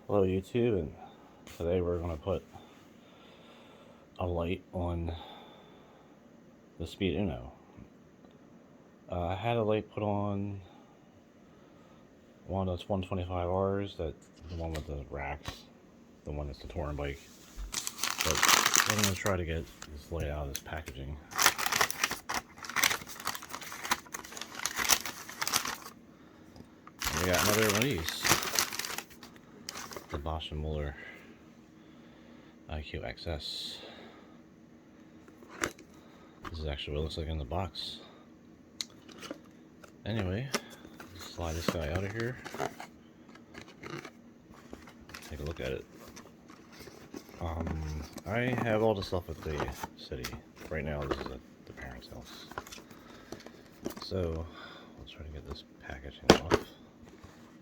Hello YouTube, and today we're going to put a light on the Speed UNO. I had a light put on one of those 125Rs, the one with the racks, the one that's the touring bike. But I'm going to try to get this light out of this packaging. And we got another one of these, the Busch and Muller IQ XS. This is actually what it looks like in the box. Anyway, slide this guy out of here. Take a look at it. I have all the stuff at the city. Right now this is at the parents' house. So, I'll try to get this packaging off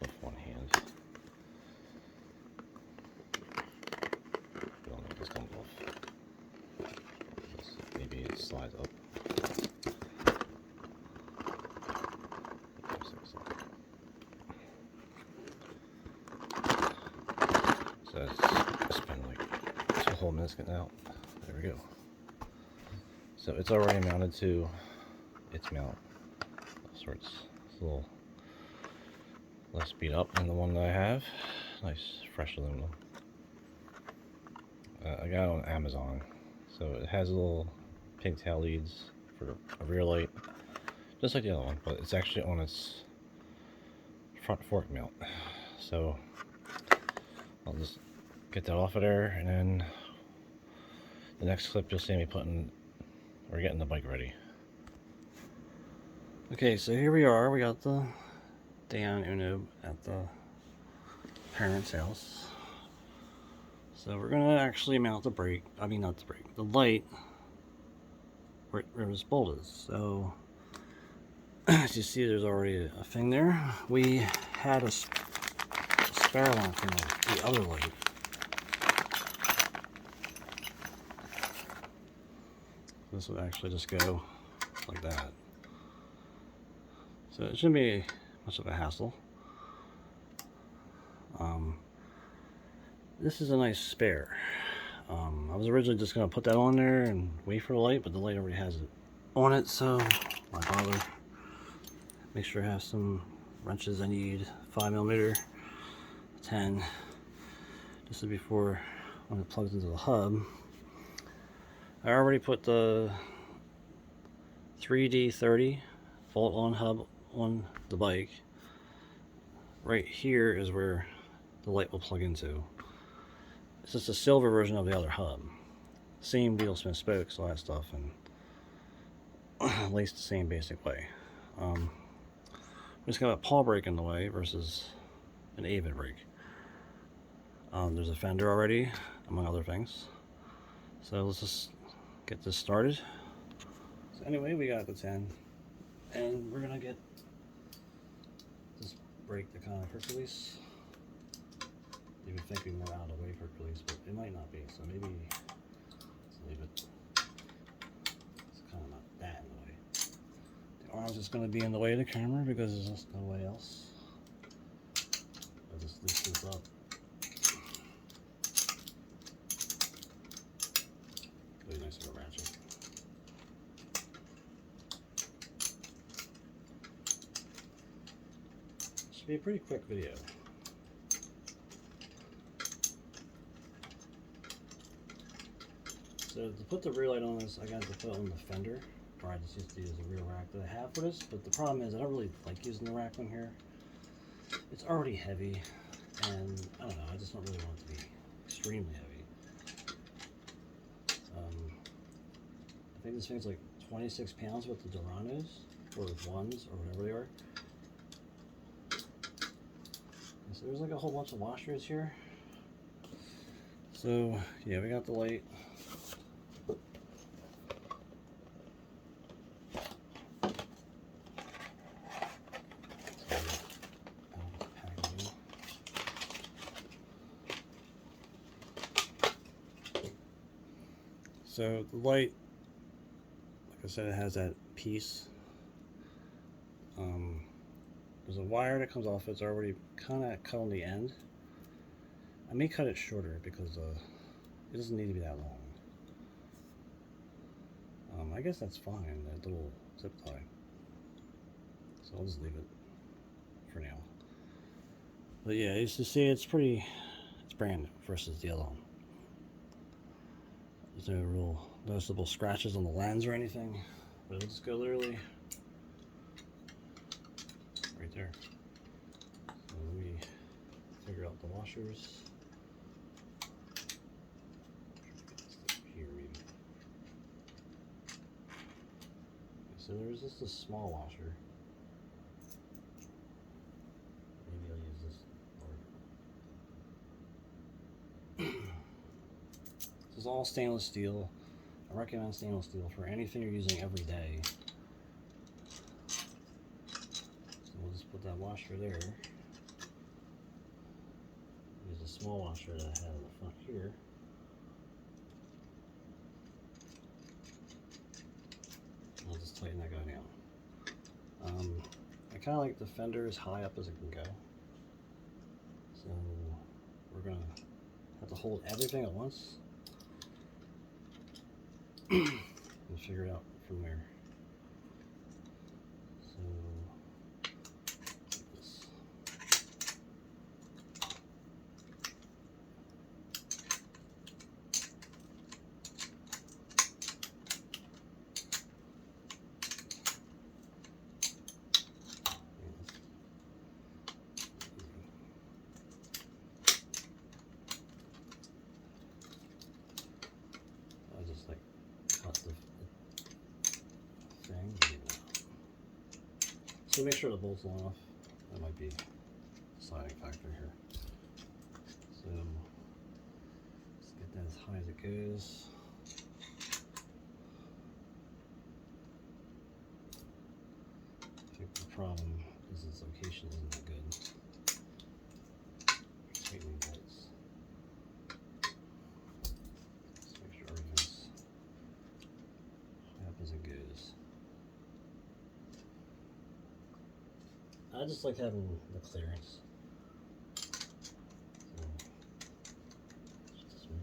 with one hand. Don't know if this comes off. Maybe it slides up. So it's been like 2 whole minutes getting out. There we go. So it's already mounted to its mount. So it's a little less beat up than the one that I have. Nice fresh aluminum. I got it on Amazon. So it has little pigtail leads for a rear light, just like the other one, but it's actually on its front fork mount. So I'll just get that off of there, and then the next clip you'll see me putting or getting the bike ready. Okay, so here we are. We got the Dahon UNO at the parents' house. So we're gonna actually mount the brake. I mean, not the brake, the light where this bolt is. So as you see, there's already a thing there. We had a spare one from the other light. This would actually just go like that. So it shouldn't be much of a hassle. This is a nice spare. I was originally just going to put that on there and wait for the light, but the light already has it on it, so why bother? Make sure I have some wrenches I need, 5mm, 10. This is before when it plugs into the hub. I already put the 3D30 bolt-on hub on the bike. Right here is where the light will plug into. It's just a silver version of the other hub. Same wheel spin spokes, all that stuff, and at least the same basic way. I'm just got a paw brake in the way versus an avid brake. There's a fender already, among other things. So let's just get this started. So anyway, we got the 10, and we're gonna get this brake to kind of quick release. You would think it'd be more out of the way quick release, but it might not be. So maybe let's leave it. It's kind of not that in the way. The arm's just gonna be in the way of the camera because there's just no way else. I'll just lift this up. Really nice little ratchet. Should be a pretty quick video. So to put the rear light on this, I got to put it on the fender, or I just used to use the rear rack that I have for this. But the problem is I don't really like using the rack on here. It's already heavy, and I don't know, I just don't really want it to be extremely heavy. I think this thing's like 26 pounds with the Dynamo's, or ones, or whatever they are. And so there's like a whole bunch of washers here. So yeah, we got the light. So the light, like I said, it has that piece. There's a wire that comes off. It's already kind of cut on the end. I may cut it shorter because it doesn't need to be that long. I guess that's fine, that little zip tie. So I'll just leave it for now. But yeah, as you see, it's brand new versus the other one. There's no real noticeable scratches on the lens or anything, but it'll just go literally right there. So let me figure out the washers. Here maybe. Okay, so there's just a small washer. Maybe I'll use this larger. This is all stainless steel. I recommend stainless steel for anything you're using every day. So we'll just put that washer there. Use a small washer that I have in the front here. I'll just tighten that guy down. I kind of like the fender as high up as it can go. So we're going to have to hold everything at once and figure it out from there. So this. I just like cut the thing. So make sure the bolt's long enough. That might be a deciding factor here. So let's get that as high as it goes. I think the problem is its location isn't that good. Tightening bolts. Just make sure everything's high up as it goes. I just like having the clearance. So, just move.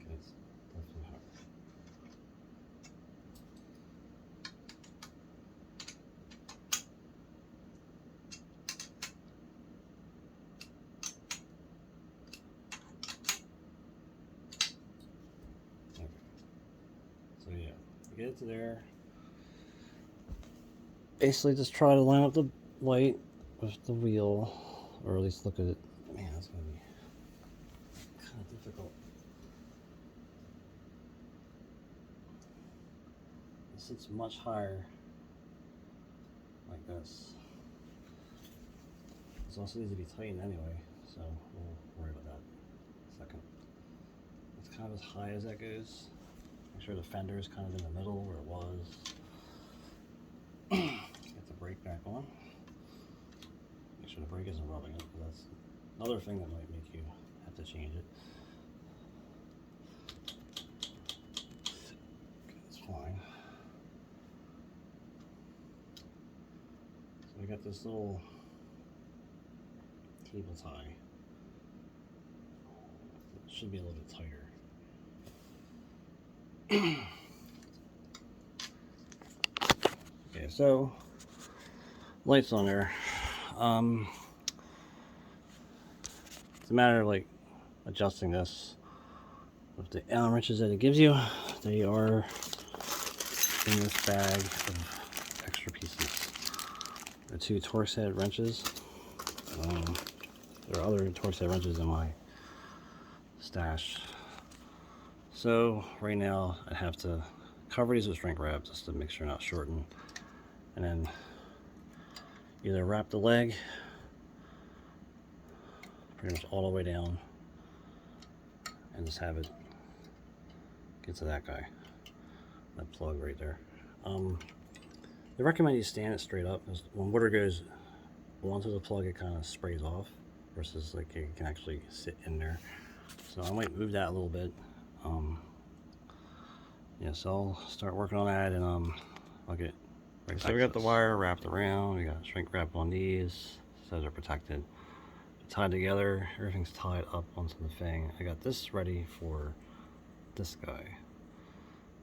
Okay, it's definitely hard. So yeah, get it to there. Basically just try to line up the light with the wheel, or at least look at it. Man, that's gonna be kind of difficult. It sits much higher like this. This also needs to be tightened anyway, so we'll worry about that in a second. It's kind of as high as that goes. Make sure the fender is kind of in the middle where it was. Get the brake back on. Make sure the brake isn't rubbing it, because that's another thing that might make you have to change it. Okay, that's fine. So we got this little cable tie. It should be a little bit tighter. Okay, so lights on there. It's a matter of like adjusting this with the Allen wrenches that it gives you. They are in this bag of extra pieces. The 2 Torx head wrenches. There are other Torx head wrenches in my stash. So right now I have to cover these with shrink wrap just to make sure not shorten, and then either wrap the leg pretty much all the way down and just have it get to that guy, that plug right there. They recommend you stand it straight up, because when water goes onto the plug it kind of sprays off versus like it can actually sit in there. So I might move that a little bit. Yeah, so I'll start working on that, and I'll get right. So we got the wire wrapped around. We got shrink wrap on these so they're protected, tied together. Everything's tied up onto the thing. I got this ready for this guy.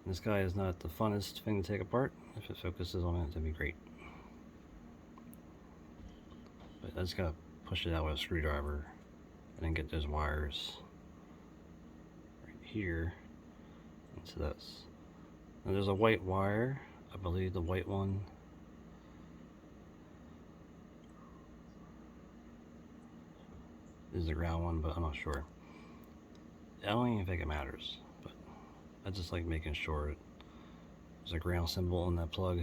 And this guy is not the funnest thing to take apart. If it focuses on it, it'd be great. But I just gotta push it out with a screwdriver and then get those wires right here into this. And there's a white wire. I believe the white one is the ground one, but I'm not sure. I don't even think it matters, but I just like making sure there's a ground symbol on that plug.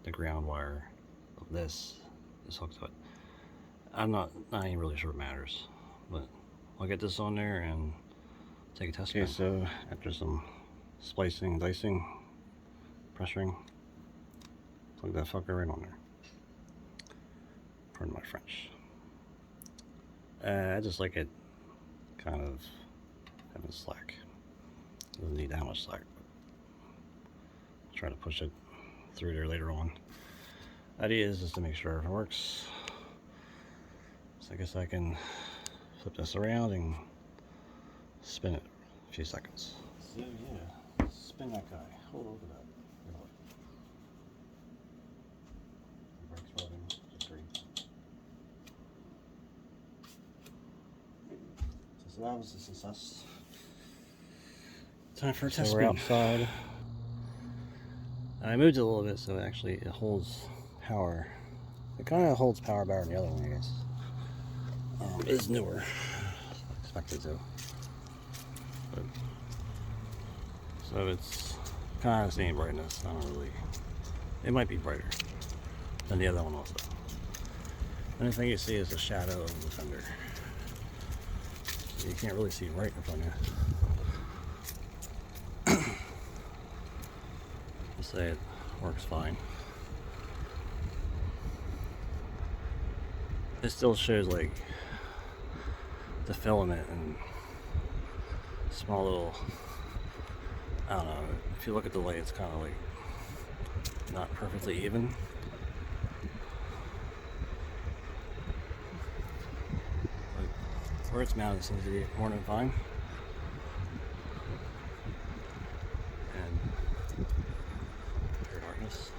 The ground wire of this is hooked to it. I'm not even really sure it matters, but I'll get this on there and take a test. Okay, so after some splicing, dicing, pressuring, plug that fucker right on there. Pardon my French. I just like it kind of having slack. Doesn't need that much slack, but I'll try to push it through there later on. Idea is just to make sure it works. So I guess I can flip this around and spin it a few seconds. So yeah, spin that guy. Hold on to that. The brake's running. Just great. So that was a success. Time for a test. So we're outside. I moved it a little bit so actually it holds power. It kind of holds power better than the other one, I guess. It is newer. I expected to. But, so it's kind of the same brightness. I don't really. It might be brighter than the other one also. The only thing you see is the shadow of the fender. You can't really see right in front of you. I'll say it works fine. It still shows like the filament and small little, I don't know, if you look at the light it's kind of like not perfectly even. But where it's mounted seems to be more than fine. And pure darkness.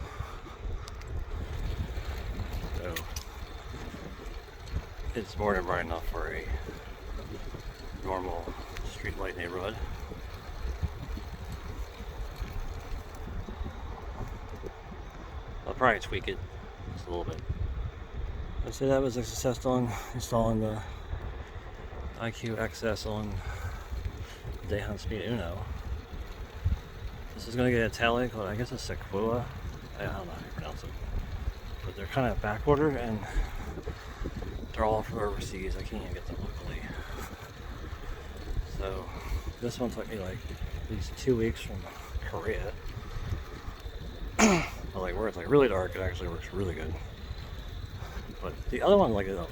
So it's more than bright enough for a normal street light neighborhood. I'll probably tweak it just a little bit. I'd say that was a success on installing the IQ XS on Dahon Speed UNO. This is going to get a tail light called, I guess it's Sequoia. I don't know how you pronounce it. But they're kind of back ordered and they're all from overseas. I can't even get them locally. So this one took me like at least 2 weeks from Korea. But like where it's like really dark, it actually works really good. But the other one like is a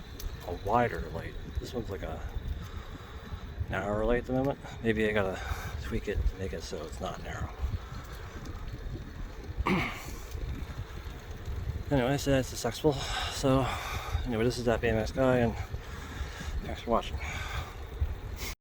wider light. This one's like a narrower light at the moment. Maybe I gotta tweak it to make it so it's not narrow. Anyway, so that's successful. So anyway, this is that BMX guy, and thanks for watching.